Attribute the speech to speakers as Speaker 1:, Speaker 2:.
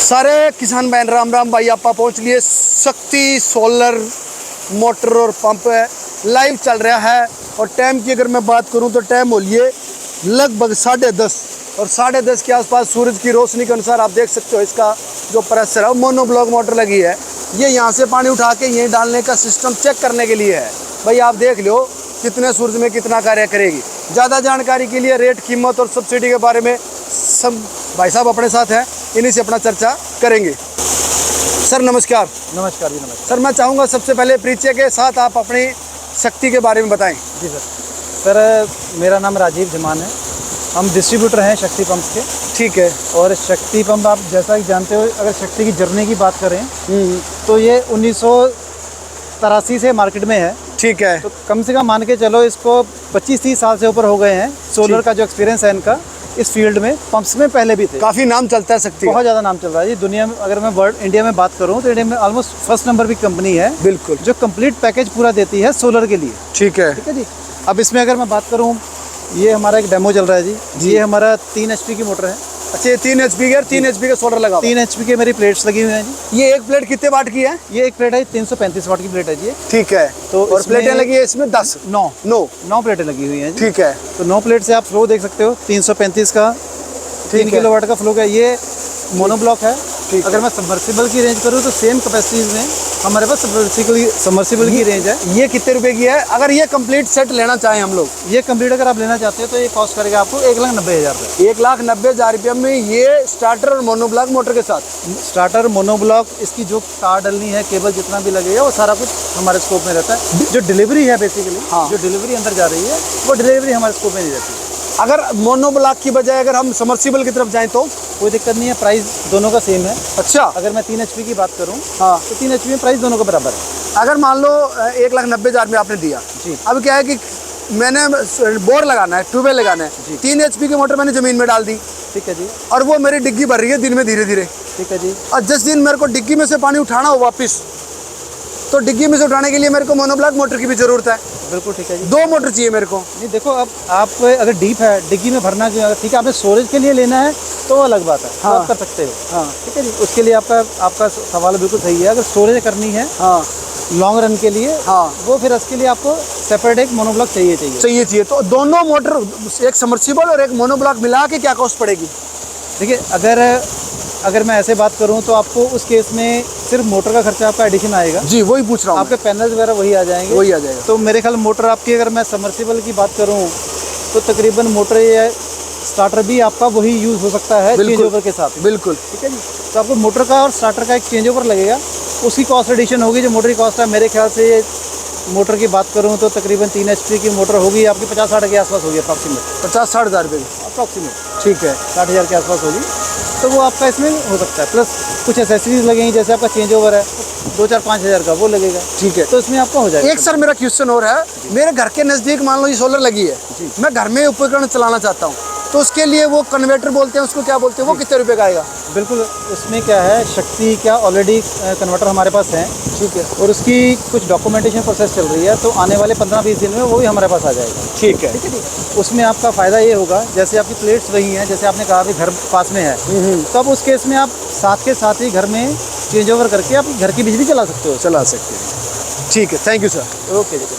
Speaker 1: सारे किसान बहन राम राम भाई, आप पहुंच लिए शक्ति सोलर मोटर और पंप है, लाइव चल रहा है। और टाइम की अगर मैं बात करूं तो टाइम हो लिए लगभग 10:30 और 10:30 के आसपास सूरज की रोशनी के अनुसार आप देख सकते हो इसका जो प्रेशर है वो मोनोब्लॉक मोटर लगी है। ये यहाँ से पानी उठा के यहीं डालने का सिस्टम चेक करने के लिए है। भाई आप देख लो कितने सूरज में कितना कार्य करेगी। ज़्यादा जानकारी के लिए रेट, कीमत और सब्सिडी के बारे में सब भाई साहब अपने साथ हैं, इन्हीं से अपना चर्चा करेंगे। सर नमस्कार।
Speaker 2: नमस्कार जी, नमस्कार
Speaker 1: सर मैं चाहूँगा सबसे पहले परिचय के साथ आप अपनी शक्ति के बारे में बताएं।
Speaker 2: जी सर मेरा नाम राजीव जमान है। हम डिस्ट्रीब्यूटर हैं शक्ति पंप्स के।
Speaker 1: ठीक है।
Speaker 2: और शक्ति पंप आप जैसा कि जानते हो, अगर शक्ति की जर्नी की बात करें तो ये 1983 से मार्केट में है।
Speaker 1: ठीक है।
Speaker 2: तो कम से कम मान के चलो इसको 25-30 साल से ऊपर हो गए हैं। सोलर का जो एक्सपीरियंस है इनका इस फील्ड में, पंप्स में पहले भी थे।
Speaker 1: काफ़ी नाम चलता है शक्ति,
Speaker 2: बहुत ज़्यादा नाम चल रहा है जी दुनिया में। अगर मैं इंडिया में बात करूँ तो इंडिया में ऑलमोस्ट फर्स्ट नंबर की कंपनी है
Speaker 1: बिल्कुल,
Speaker 2: जो कंप्लीट पैकेज पूरा देती है सोलर के लिए।
Speaker 1: ठीक है।
Speaker 2: ठीक है जी। अब इसमें अगर मैं बात करूँ, ये हमारा एक डेमो चल रहा है जी। ये हमारा 3 HP की मोटर है।
Speaker 1: अच्छा, ये 3 HP के 3 HP का सोलर लगा
Speaker 2: 3 HP के मेरी प्लेट्स लगी हुई हैं जी।
Speaker 1: ये एक प्लेट कितने वाट की है?
Speaker 2: ये एक प्लेट है 335 वाट की प्लेट है जी।
Speaker 1: ठीक है।
Speaker 2: तो
Speaker 1: और प्लेटें लगी है इसमें 10
Speaker 2: 9 प्लेटें लगी हुई हैं जी।
Speaker 1: ठीक है।
Speaker 2: तो 9 प्लेट से आप फ्लो देख सकते हो। 335 का 3 किलोवाट का फ्लो का ये मोनोब्लॉक है। अगर मैं सबमर्सिबल की रेंज करूँ तो सेम कैपेसिटीज में हमारे पास सबमर्सिबल की रेंज है।
Speaker 1: ये कितने रुपए की है? अगर ये कंप्लीट सेट लेना चाहें हम लोग,
Speaker 2: ये कंप्लीट अगर आप लेना चाहते हो तो ये कॉस्ट करेगा आपको 1,90,000 रुपये।
Speaker 1: 1,90,000 रुपये में ये स्टार्टर और मोनोब्लॉक मोटर के साथ।
Speaker 2: स्टार्टर, मोनोब्लॉक, इसकी जो तार डलनी है, केबल जितना भी लगेगा वो सारा कुछ हमारे स्कोप में रहता है। जो डिलीवरी है बेसिकली, जो डिलीवरी अंदर जा रही है वो डिलीवरी हमारे स्कोप में नहीं रहती है।
Speaker 1: अगर मोनोब्लॉक की बजाय अगर हम समर्सिबल की तरफ जाएं तो
Speaker 2: कोई दिक्कत नहीं है, प्राइस दोनों का सेम है।
Speaker 1: अच्छा।
Speaker 2: अगर मैं 3 HP की बात करूं
Speaker 1: तो
Speaker 2: 3 HP में प्राइस दोनों का बराबर है।
Speaker 1: अगर मान लो 1,90,000 में आपने दिया
Speaker 2: जी।
Speaker 1: अब क्या है कि मैंने बोर लगाना है, ट्यूबवेल लगाना है, 3 HP की मोटर मैंने ज़मीन में डाल दी।
Speaker 2: ठीक है जी।
Speaker 1: और वो मेरी डिग्गी भर रही है दिन में धीरे धीरे।
Speaker 2: ठीक है जी।
Speaker 1: और जिस दिन मेरे को डिग्गी में से पानी उठाना हो वापस, तो डिग्गी में से उठाने के लिए मेरे को मोनोब्लॉक मोटर की भी ज़रूरत है।
Speaker 2: बिल्कुल ठीक है जी।
Speaker 1: 2 मोटर चाहिए मेरे को।
Speaker 2: नहीं देखो, अब आप अगर डीप है, डिग्गी में भरना जो है, ठीक है, आपने स्टोरेज के लिए लेना है तो अलग बात है। तो आप कर सकते हो। ठीक है जी। उसके लिए आपका सवाल बिल्कुल सही है। अगर स्टोरेज करनी है लॉन्ग रन के लिए, वो फिर उसके लिए आपको सेपरेट एक मोनोब्लॉक चाहिए।
Speaker 1: तो दोनों मोटर, एक समर्सिबल और एक मोनोब्लॉक मिला के क्या कॉस्ट पड़ेगी?
Speaker 2: देखिए, अगर मैं ऐसे बात करूं तो आपको उस केस में सिर्फ मोटर का खर्चा आपका एडिशन आएगा जी।
Speaker 1: वही पूछ रहा हूं।
Speaker 2: आपके पैनल्स वगैरह वही आ जाएंगे।
Speaker 1: तो
Speaker 2: मेरे ख्याल मोटर आपकी, अगर मैं समर्सिबल की बात करूं तो तकरीबन मोटर या स्टार्टर भी आपका वही यूज़ हो सकता है चेंज ओवर के साथ।
Speaker 1: बिल्कुल।
Speaker 2: ठीक है जी। तो आपको मोटर का और स्टार्टर का एक चेंज ओवर लगेगा, उसकी कॉस्ट एडिशन होगी। जो मोटर की कॉस्ट है, मेरे ख्याल से मोटर की बात करूँ तो तकरीबन 3 HP की मोटर होगी आपकी 50-60 के आसपास होगी अप्रॉक्सीमेट।
Speaker 1: 50-60 हज़ार रुपये
Speaker 2: अप्रॉक्सीमेट।
Speaker 1: ठीक है।
Speaker 2: 60,000 के आसपास होगी। तो वो आपका इसमें हो सकता है। प्लस कुछ एसेसरीज लगेंगी, जैसे आपका चेंज ओवर है 2-4-5 हज़ार का, वो लगेगा।
Speaker 1: ठीक है।
Speaker 2: तो इसमें आपका हो जाएगा।
Speaker 1: एक सर मेरा क्वेश्चन और है, मेरे घर के नज़दीक मान लो ये सोलर लगी है, मैं घर में उपकरण चलाना चाहता हूँ, तो उसके लिए वो कन्वर्टर बोलते हैं, उसको क्या बोलते हैं, वो कितने रुपए का आएगा?
Speaker 2: बिल्कुल, उसमें क्या है, शक्ति क्या ऑलरेडी कन्वर्टर हमारे पास हैं। ठीक है। और उसकी कुछ डॉक्यूमेंटेशन प्रोसेस चल रही है, तो आने वाले 15-20 दिन में वो भी हमारे पास आ जाएगा।
Speaker 1: ठीक है।
Speaker 2: ठीक है। उसमें आपका फ़ायदा ये होगा, जैसे आपकी प्लेट्स वही हैं, जैसे आपने कहा कि घर पास में है, तो अब उस केस में आप साथ के साथ ही घर में चेंज ओवर करके आप घर की बिजली चला सकते हो।
Speaker 1: ठीक है। Thank you sir.
Speaker 2: ओके जी, थैंक यू।